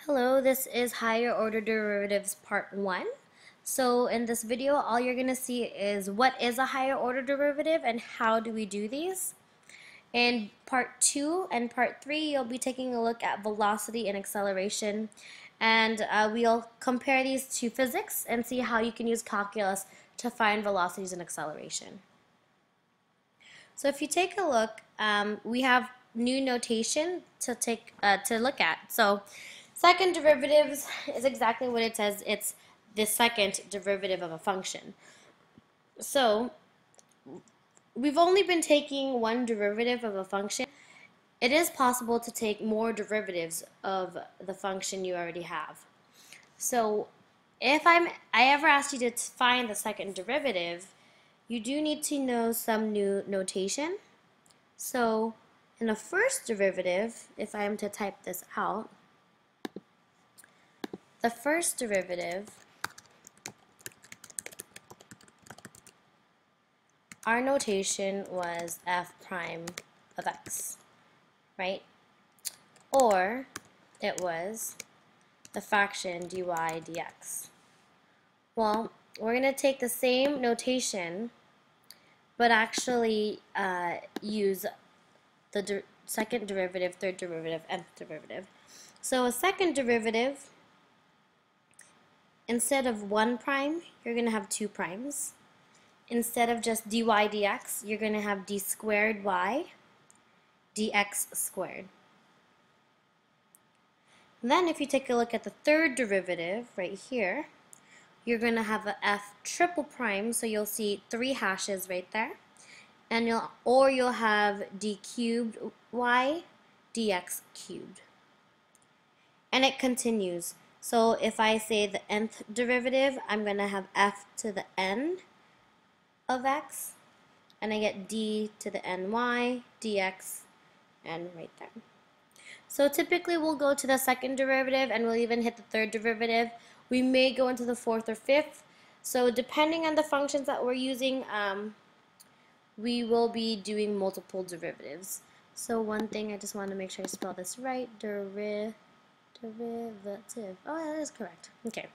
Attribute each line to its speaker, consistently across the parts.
Speaker 1: Hello, this is higher order derivatives part 1. So in this video, all you're going to see is what is a higher order derivative and how do we do these. In part 2 and part 3, you'll be taking a look at velocity and acceleration, and we'll compare these to physics and see how you can use calculus to find velocities and acceleration. So if you take a look, we have new notation to look at. So second derivatives is exactly what it says. It's the second derivative of a function. So we've only been taking one derivative of a function. It is possible to take more derivatives of the function you already have. So if I ever asked you to find the second derivative, you do need to know some new notation. So in the first derivative, if I am to type this out, the first derivative, our notation was f prime of x, right? Or it was the fraction dy dx. Well, we're going to take the same notation, but actually use the second derivative, third derivative, nth derivative. So a second derivative, instead of 1 prime, you're going to have 2 primes. Instead of just dy dx, you're going to have d squared y dx squared. And then if you take a look at the third derivative right here, you're going to have a f triple prime, so you'll see 3 hashes right there. And you'll have d cubed y dx cubed. And it continues. So if I say the nth derivative, I'm going to have f to the n of x, and I get d to the ny dx, and right there. So typically we'll go to the second derivative and we'll even hit the third derivative. We may go into the fourth or fifth. So depending on the functions that we're using, we will be doing multiple derivatives. So one thing, I just want to make sure I spell this right. Derivative. Oh, that is correct. Okay.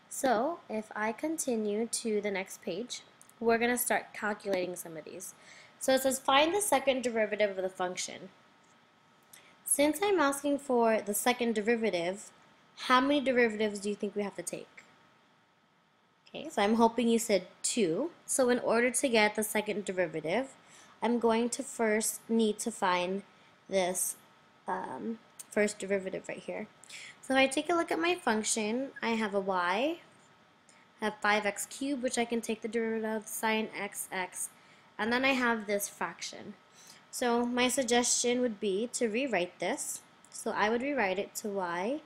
Speaker 1: So if I continue to the next page, we're going to start calculating some of these. So it says find the second derivative of the function. Since I'm asking for the second derivative, how many derivatives do you think we have to take? Okay, so I'm hoping you said 2. So in order to get the second derivative, I'm going to first need to find this first derivative right here. So if I take a look at my function, I have a y, I have 5x cubed, which I can take the derivative of sine xx, and then I have this fraction. So my suggestion would be to rewrite this. So I would rewrite it to y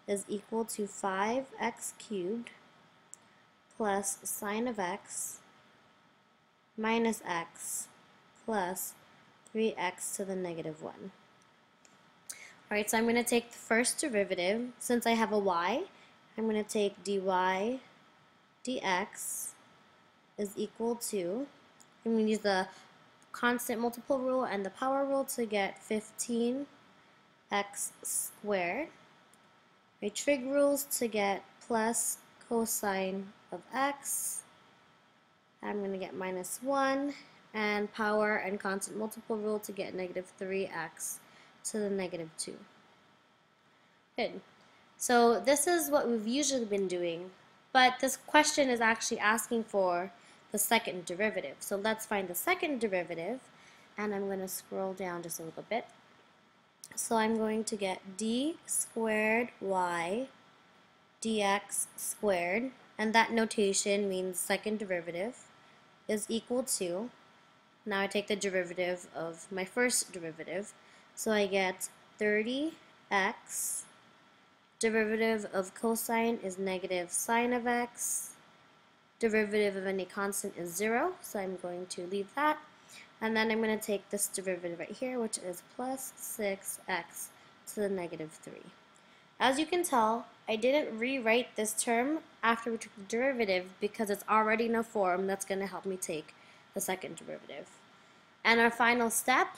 Speaker 1: is equal to 5x cubed plus sine of x minus x plus 3x to the negative 1. Alright, so I'm going to take the first derivative. Since I have a y, I'm going to take dy dx is equal to, I'm going to use the constant multiple rule and the power rule to get 15x squared. My trig rules to get plus cosine of x. I'm going to get minus 1, and power and constant multiple rule to get negative 3x to the negative 2. Good. So this is what we've usually been doing, but this question is actually asking for the second derivative. So let's find the second derivative, and I'm going to scroll down just a little bit. So I'm going to get d squared y dx squared, and that notation means second derivative is equal to, now I take the derivative of my first derivative, so I get 30x, derivative of cosine is negative sine of x, derivative of any constant is 0, so I'm going to leave that. And then I'm going to take this derivative right here, which is plus 6x to the negative 3. As you can tell, I didn't rewrite this term after we took the derivative because it's already in a form that's going to help me take the second derivative. And our final step,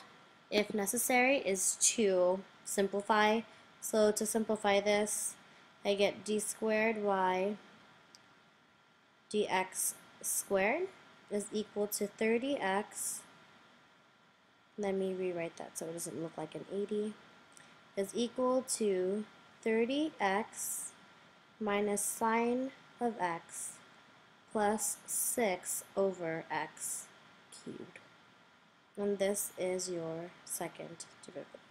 Speaker 1: if necessary, is to simplify. So to simplify this, I get d squared y dx squared is equal to 30x, let me rewrite that so it doesn't look like an 80, is equal to 30x minus sine of x plus 6 over x cubed. And this is your second derivative.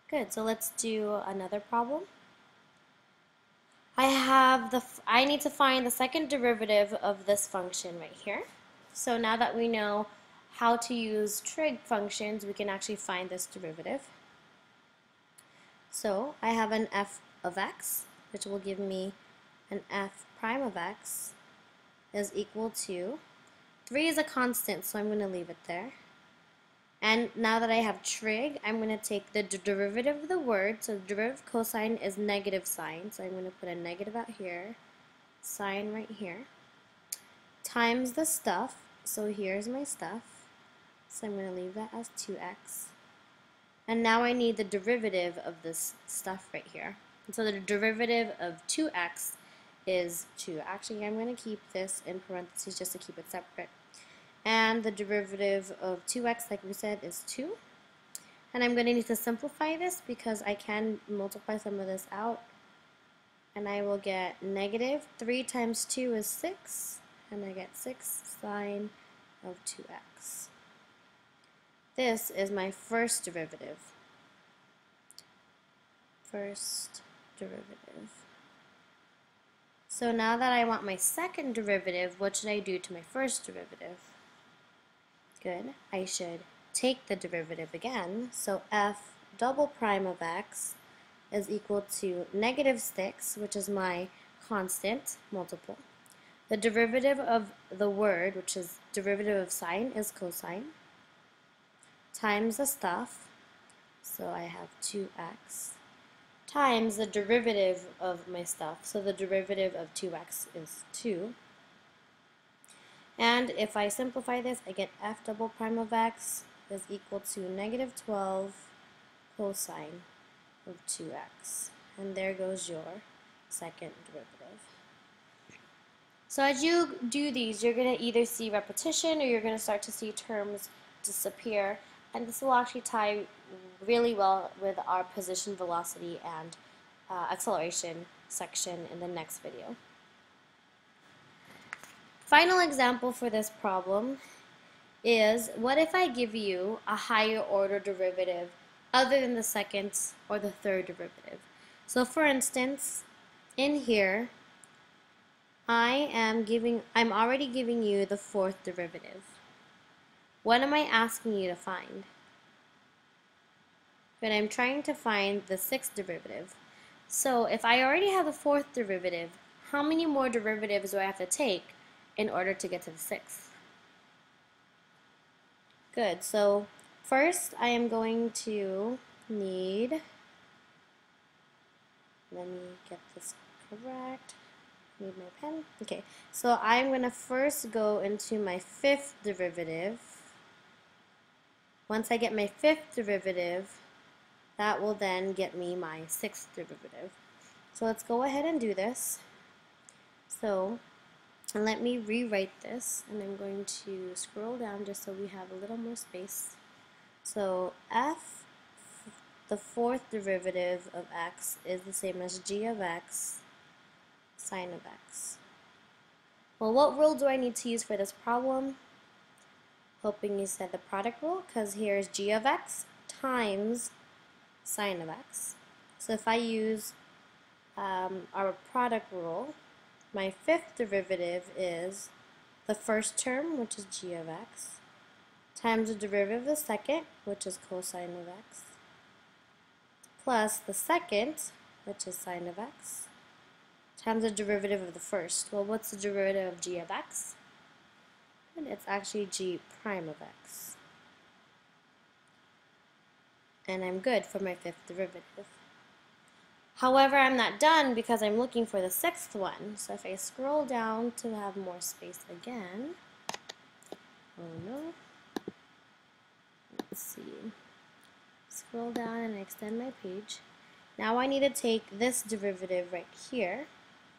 Speaker 1: Good, so let's do another problem. I need to find the second derivative of this function right here. So now that we know how to use trig functions, we can actually find this derivative. So I have an f of x, which will give me an f prime of x is equal to, 3 is a constant, so I'm going to leave it there. And now that I have trig, I'm going to take the derivative of the word. So the derivative of cosine is negative sine. So I'm going to put a negative out here, sine right here, times the stuff. So here's my stuff. So I'm going to leave that as 2x. And now I need the derivative of this stuff right here. And so the derivative of 2x is 2. Actually, I'm going to keep this in parentheses just to keep it separate. And the derivative of 2x, like we said, is 2. And I'm going to need to simplify this because I can multiply some of this out. And I will get negative 3 times 2 is 6. And I get 6 sine of 2x. This is my first derivative. First derivative. So now that I want my second derivative, what should I do to my first derivative? Good. I should take the derivative again. So f double prime of x is equal to negative 6, which is my constant multiple. The derivative of the word, which is derivative of sine, is cosine, times the stuff, so I have 2x, times the derivative of my stuff, so the derivative of 2x is 2. And if I simplify this, I get f double prime of x is equal to negative 12 cosine of 2x. And there goes your second derivative. So as you do these, you're going to either see repetition or you're going to start to see terms disappear. And this will actually tie really well with our position, velocity, and acceleration section in the next video. Final example for this problem is, what if I give you a higher order derivative other than the second or the third derivative? So for instance, in here, I'm already giving you the fourth derivative. What am I asking you to find? But I'm trying to find the sixth derivative. So if I already have the fourth derivative, how many more derivatives do I have to take in order to get to the sixth? Good, so first I am going to need, let me get this correct, need my pen. Okay, so I'm going to first go into my fifth derivative. Once I get my fifth derivative, that will then get me my sixth derivative. So let's go ahead and do this. So let me rewrite this, and I'm going to scroll down just so we have a little more space. So f, the fourth derivative of x, is the same as g of x sine of x. Well, what rule do I need to use for this problem? Hoping you said the product rule, because here's g of x times sine of x. So if I use our product rule, my fifth derivative is the first term, which is g of x, times the derivative of the second, which is cosine of x, plus the second, which is sine of x, times the derivative of the first. Well, what's the derivative of g of x? And it's actually g prime of x. And I'm good for my fifth derivative. However, I'm not done because I'm looking for the sixth one. So if I scroll down to have more space again, oh no, let's see, scroll down and extend my page. Now I need to take this derivative right here.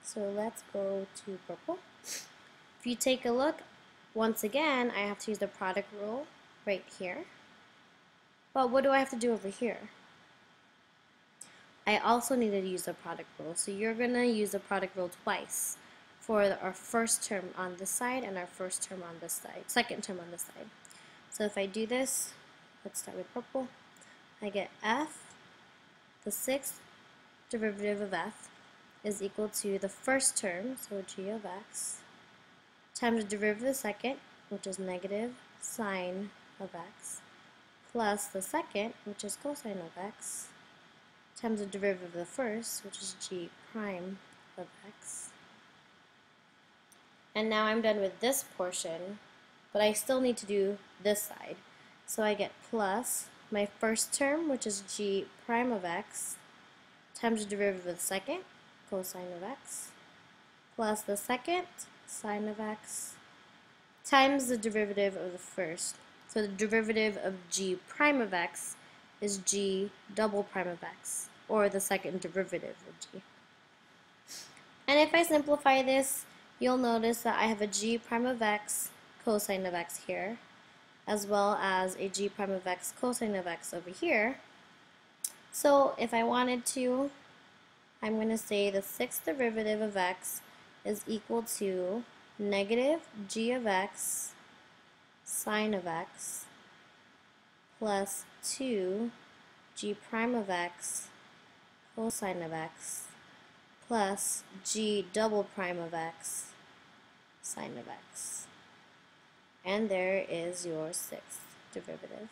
Speaker 1: So let's go to purple. If you take a look, once again, I have to use the product rule right here. But what do I have to do over here? I also need to use the product rule. So you're going to use the product rule twice for our first term on this side and our first term on this side, second term on this side. So if I do this, let's start with purple. I get f, the sixth derivative of f, is equal to the first term, so g of x, times the derivative of the second, which is negative sine of x, plus the second, which is cosine of x, times the derivative of the first, which is g prime of x. And now I'm done with this portion, but I still need to do this side. So I get plus my first term, which is g prime of x, times the derivative of the second, cosine of x, plus the second, sine of x, times the derivative of the first. So the derivative of g prime of x is g double prime of x, or the second derivative of g. And if I simplify this, you'll notice that I have a g prime of x cosine of x here, as well as a g prime of x cosine of x over here. So if I wanted to, I'm going to say the sixth derivative of x is equal to negative g of x sine of x plus 2 g prime of x cosine of x plus g double prime of x sine of x. And there is your sixth derivative.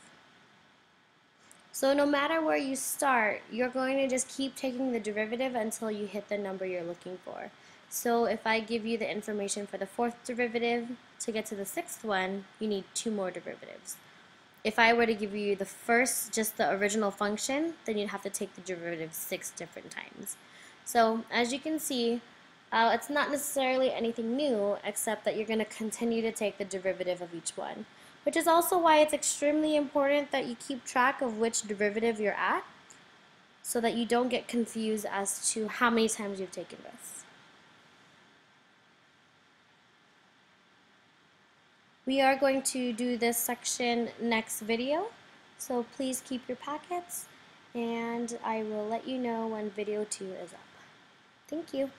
Speaker 1: So no matter where you start, you're going to just keep taking the derivative until you hit the number you're looking for. So if I give you the information for the fourth derivative, to get to the sixth one, you need 2 more derivatives. If I were to give you the first, just the original function, then you'd have to take the derivative 6 different times. So as you can see, it's not necessarily anything new, except that you're going to continue to take the derivative of each one, which is also why it's extremely important that you keep track of which derivative you're at, so that you don't get confused as to how many times you've taken this. We are going to do this section next video, so please keep your packets, and I will let you know when video 2 is up. Thank you.